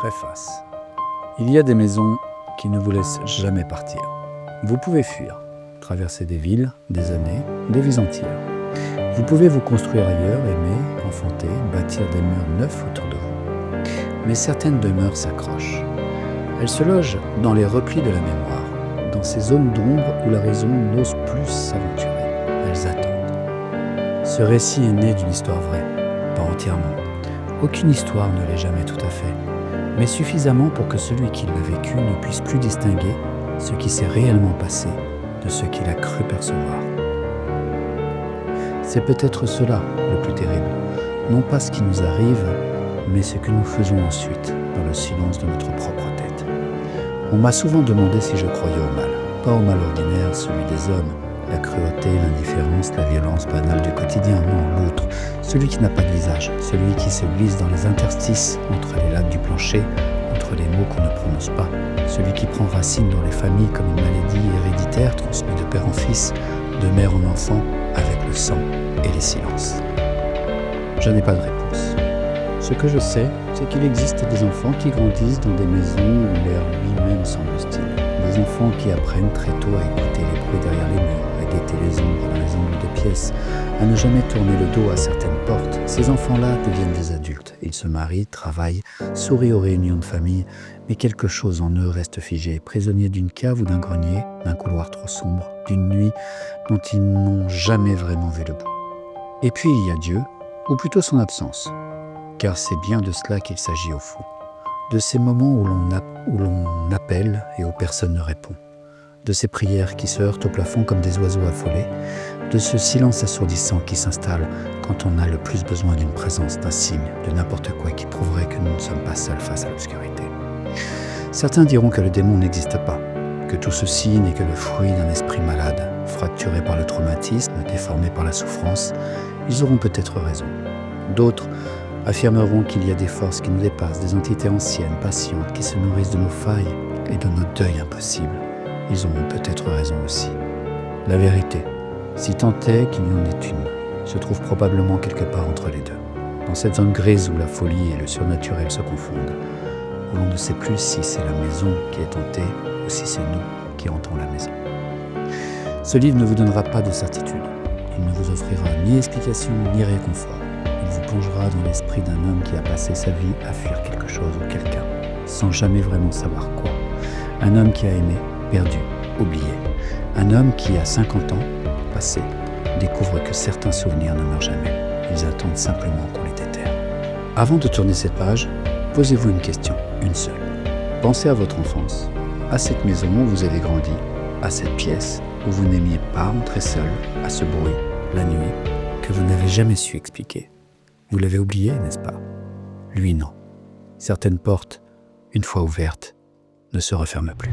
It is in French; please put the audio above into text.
Préface. Il y a des maisons qui ne vous laissent jamais partir. Vous pouvez fuir, traverser des villes, des années, des vies entières. Vous pouvez vous construire ailleurs, aimer, enfanter, bâtir des murs neufs autour de vous. Mais certaines demeures s'accrochent. Elles se logent dans les replis de la mémoire, dans ces zones d'ombre où la raison n'ose plus s'aventurer. Elles attendent. Ce récit est né d'une histoire vraie, pas entièrement. Aucune histoire ne l'est jamais tout à fait, mais suffisamment pour que celui qui l'a vécu ne puisse plus distinguer ce qui s'est réellement passé de ce qu'il a cru percevoir. C'est peut-être cela le plus terrible, non pas ce qui nous arrive, mais ce que nous faisons ensuite dans le silence de notre propre tête. On m'a souvent demandé si je croyais au mal, pas au mal ordinaire, celui des hommes, la cruauté, l'indifférence, la violence banale du quotidien, non, l'autre, celui qui n'a pas de visage, celui qui se glisse dans les interstices entre les lattes du plancher, entre les mots qu'on ne prononce pas, celui qui prend racine dans les familles comme une maladie héréditaire transmise de père en fils, de mère en enfant, avec le sang et les silences. Je n'ai pas de réponse. Ce que je sais, c'est qu'il existe des enfants qui grandissent dans des maisons où l'air lui-même semble hostile. Des enfants qui apprennent très tôt à écouter les bruits derrière les murs, à guetter les ombres dans les angles des pièces, à ne jamais tourner le dos à certaines portes. Ces enfants-là deviennent des adultes. Ils se marient, travaillent, sourient aux réunions de famille, mais quelque chose en eux reste figé, prisonnier d'une cave ou d'un grenier, d'un couloir trop sombre, d'une nuit dont ils n'ont jamais vraiment vu le bout. Et puis il y a Dieu, ou plutôt son absence, car c'est bien de cela qu'il s'agit au fond. De ces moments où l'on appelle et où personne ne répond. De ces prières qui se heurtent au plafond comme des oiseaux affolés. De ce silence assourdissant qui s'installe quand on a le plus besoin d'une présence, d'un signe, de n'importe quoi qui prouverait que nous ne sommes pas seuls face à l'obscurité. Certains diront que le démon n'existe pas, que tout ceci n'est que le fruit d'un esprit malade, fracturé par le traumatisme, déformé par la souffrance. Ils auront peut-être raison. D'autres affirmeront qu'il y a des forces qui nous dépassent, des entités anciennes, patientes, qui se nourrissent de nos failles et de nos deuils impossibles. Ils auront peut-être raison aussi. La vérité, si tant est qu'il y en ait une, se trouve probablement quelque part entre les deux, dans cette zone grise où la folie et le surnaturel se confondent, où l'on ne sait plus si c'est la maison qui est hantée ou si c'est nous qui hantons la maison. Ce livre ne vous donnera pas de certitude. Il ne vous offrira ni explication ni réconfort. Il vous plongera dans l'esprit d'un homme qui a passé sa vie à fuir quelque chose ou quelqu'un, sans jamais vraiment savoir quoi. Un homme qui a aimé, perdu, oublié. Un homme qui, à 50 ans, passé, découvre que certains souvenirs ne meurent jamais. Ils attendent simplement qu'on les déterre. Avant de tourner cette page, posez-vous une question, une seule. Pensez à votre enfance, à cette maison où vous avez grandi, à cette pièce où vous n'aimiez pas entrer seul, à ce bruit, la nuit, que vous n'avez jamais su expliquer. Vous l'avez oublié, n'est-ce pas? Lui, non. Certaines portes, une fois ouvertes, ne se referment plus.